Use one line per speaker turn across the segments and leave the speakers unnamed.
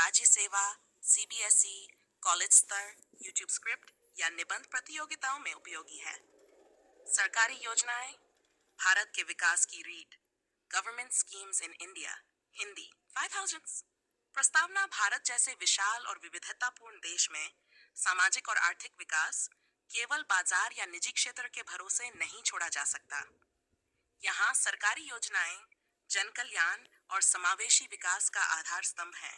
राज्य सेवा, CBSE, college स्तर, यूट्यूब स्क्रिप्ट या निबंध प्रतियोगिताओं में उपयोगी है। सरकारी योजनाएं, भारत के विकास की रीढ़, government schemes in India, Hindi 5000। प्रस्तावना, भारत जैसे विशाल और विविधतापूर्ण देश में सामाजिक और आर्थिक विकास केवल बाजार या निजी क्षेत्र के भरोसे नहीं छोड़ा जा सकता। यहाँ सरकारी योजनाएं जन कल्याण और समावेशी विकास का आधार स्तंभ हैं।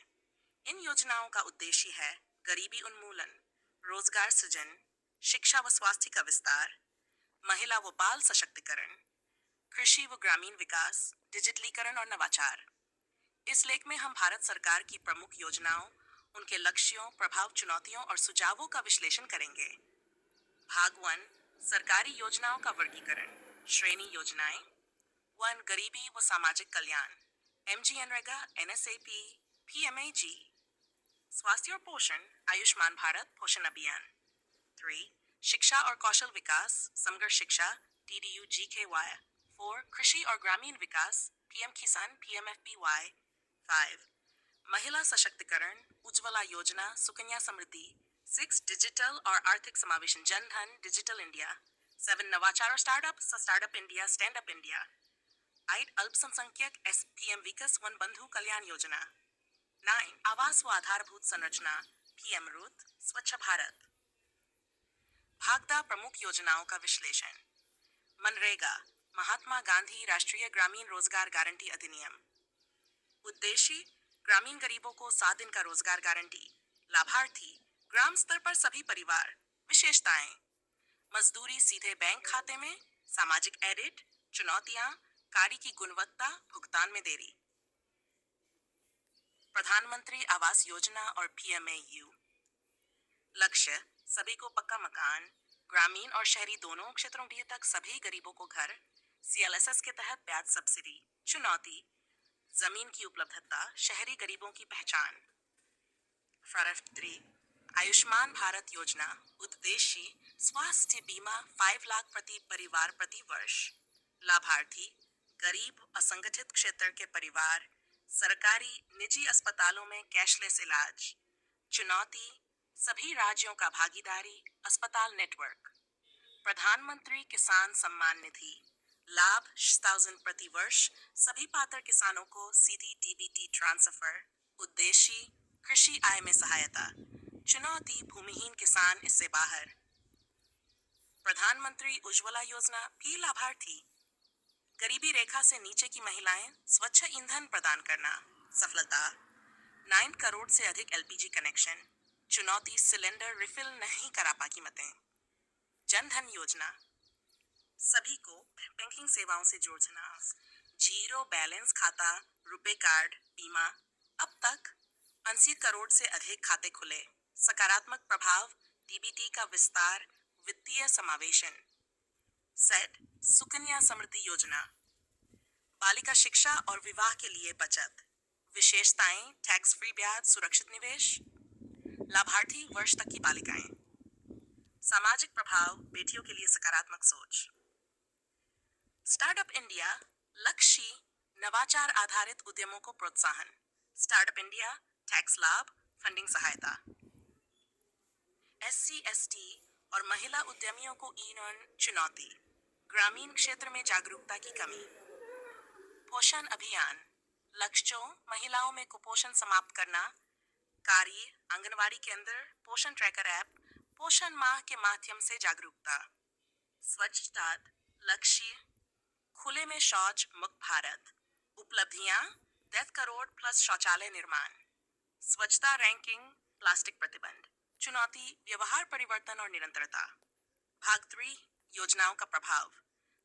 इन योजनाओं का उद्देश्य है गरीबी उन्मूलन, रोजगार सृजन, शिक्षा व स्वास्थ्य का विस्तार, महिला व बाल सशक्तिकरण, कृषि व ग्रामीण विकास, डिजिटलीकरण और नवाचार। इस लेख में हम भारत सरकार की प्रमुख योजनाओं, उनके लक्ष्यों, प्रभाव, चुनौतियों और सुझावों का विश्लेषण करेंगे। भाग 1, सरकारी योजनाओं का वर्गीकरण। श्रेणी योजनाएं। 1, गरीबी व सामाजिक कल्याण, MGNREGA, NSAP, PMAG। स्वास्थ्य और पोषण, आयुष्मान भारत पोषण अभियान। 3, शिक्षा और कौशल विकास, समग्र शिक्षा, DDU GKY। 4, कृषि और ग्रामीण विकास, PM किसान, PMFBY। 5, महिला सशक्तिकरण, उज्ज्वला योजना, सुकन्या समृद्धि। 6, डिजिटल और आर्थिक समावेशन, जन धन, डिजिटल इंडिया। 7, नवाचार और startup India, stand up India. 8, अल्पसंख्यक SPM विकास वन बंधु कल्याण योजना। 9, आवास व आधारभूत संरचना, PM रूत, स्वच्छ भारत। भागदा प्रमुख योजनाओं का विश्लेषण। मनरेगा, महात्मा गांधी राष्ट्रीय ग्रामीण रोजगार गारंटी अधिनियम। उद्देश्य, ग्रामीण गरीबों को 7 दिन का रोजगार गारंटी। लाभार्थी, ग्राम स्तर पर सभी परिवार। विशेषताएं, मजदूरी सीधे बैंक खाते में, सामाजिक एडिट। चुनौतियां, कार्य की गुणवत्ता, भुगतान में देरी। प्रधानमंत्री आवास योजना और PMAU। लक्ष्य, सभी को पक्का मकान, ग्रामीण और शहरी दोनों क्षेत्रों तक सभी गरीबों को घर, CLSS के तहत ब्याज सब्सिडी। चुनौती, जमीन की उपलब्धता, शहरी गरीबों की पहचान। फरफ 3, आयुष्मान भारत योजना। उद्देश्य, स्वास्थ्य बीमा 5 लाख प्रति परिवार प्रति वर्ष। लाभार्थी, गरीब असंगठित क्षेत्र के परिवार, सरकारी निजी अस्पतालों में कैशलेस इलाज। चुनौती, सभी राज्यों का भागीदारी, अस्पताल नेटवर्क। प्रधानमंत्री किसान सम्मान निधि, लाभ 1000 प्रति वर्ष, सभी पात्र किसानों को सीधी DBT ट्रांसफर। उद्देश्य, कृषि आय में सहायता। चुनौती, भूमिहीन किसान इससे बाहर। प्रधानमंत्री उज्ज्वला योजना, भी लाभार्थी, गरीबी रेखा से नीचे की महिलाएं, स्वच्छ ईंधन प्रदान करना। सफलता, 9 करोड़ से अधिक LPG कनेक्शन। चुनौती, सिलेंडर रिफिल नहीं करा पाई मतें। जन धन योजना, सभी को बैंकिंग सेवाओं से जोड़ना। 0 बैलेंस खाता, रुपे कार्ड, बीमा। अब तक 80 करोड़ से अधिक खाते खुले। सकारात्मक प्रभाव, DBT का विस्तार, वित्तीय समावेशन। सेट, सुकन्या समृद्धि योजना, बालिका शिक्षा और विवाह के लिए बचत। विशेषताएं, टैक्स फ्री ब्याज, सुरक्षित निवेश। लाभार्थी, वर्ष तक की बालिकाएं। सामाजिक प्रभाव, बेटियों के लिए सकारात्मक सोच। स्टार्टअप इंडिया, लक्ष्य, नवाचार आधारित उद्यमों को प्रोत्साहन। स्टार्टअप इंडिया, टैक्स लाभ, फंडिंग सहायता। SC/ST और महिला उद्यमियों को ई-अर्न। चुनौती, ग्रामीण क्षेत्र में जागरूकता की कमी। पोषण अभियान, लक्ष्यों, महिलाओं में कुपोषण समाप्त करना। कार्य, आंगनवाड़ी केंद्र, पोषण ट्रैकर ऐप, पोषण माह के माध्यम से जागरूकता। स्वच्छता, लक्ष्य, खुले में शौच मुक्त भारत। उपलब्धियां, 10 करोड़ प्लस शौचालय निर्माण। स्वच्छता रैंकिंग, प्लास्टिक प्रतिबंध। चुनौती, व्यवहार परिवर्तन और निरंतरता। भाग 3, योजनाओं का प्रभाव।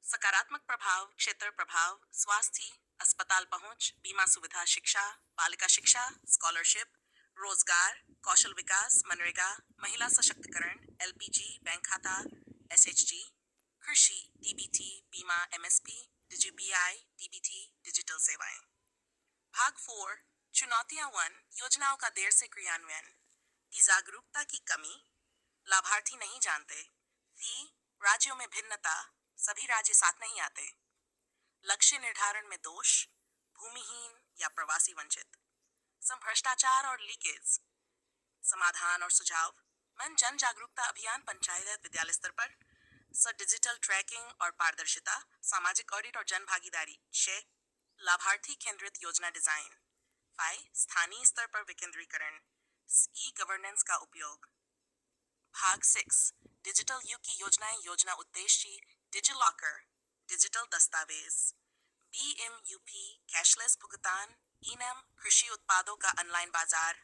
सकारात्मक प्रभाव, क्षेत्र प्रभाव, स्वास्थ्य, अस्पताल पहुंच, बीमा सुविधा, शिक्षा, बालिका शिक्षा, स्कॉलरशिप, रोजगार, कौशल विकास, मनरेगा, महिला सशक्तिकरण, LPG, बैंक खाता, SHG, कृषि, DBT, बीमा, MSP, DGPI, DBT, डिजिटल सेवाएं। भाग 4, चुनौतियां 1, योजनाओं का देर से क्रियान्वयन। जागरूकता की कमी, लाभार्थी नहीं जानते। राज्यों में भिन्नता, सभी राज्य साथ नहीं आते। लक्ष्य निर्धारण में दोष, भूमिहीन या प्रवासी वंचित। सम भ्रष्टाचार और लीकेज। समाधान और सुझाव। जन जागरूकता अभियान पंचायत विद्यालय स्तर पर। डिजिटल ट्रैकिंग और पारदर्शिता, सामाजिक ऑडिट और जन भागीदारी। 6 लाभार्थी केंद्रित योजना डिजाइन। 5 स्थानीय स्तर पर विकेंद्रीकरण, ई गवर्नेंस का उपयोग। भाग 6 डिजिटल युग की योजनाएं, योजना उद्देश्य। डिजिलॉकर डिजिटल दस्तावेज। BMUP कैशलेस भुगतान। इनम कृषि उत्पादों का ऑनलाइन बाजार।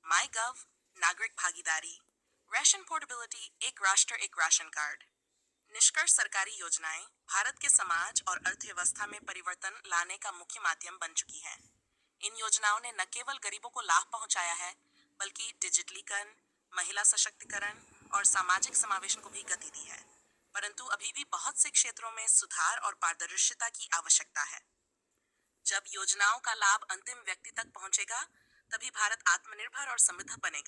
माई गव नागरिक भागीदारी। राशन पोर्टेबिलिटी, एक राष्ट्र एक राशन कार्ड। निष्कर्ष, सरकारी योजनाएं भारत के समाज और अर्थव्यवस्था में परिवर्तन लाने का मुख्य माध्यम बन चुकी हैं। इन योजनाओं ने न केवल गरीबों को लाभ पहुंचाया है, बल्कि डिजिटलीकरण, महिला सशक्तिकरण और सामाजिक समावेशन को भी गति दी है। परंतु अभी भी बहुत से क्षेत्रों में सुधार और पारदर्शिता की आवश्यकता है। जब योजनाओं का लाभ अंतिम व्यक्ति तक पहुंचेगा, तभी भारत आत्मनिर्भर और समृद्ध बनेगा।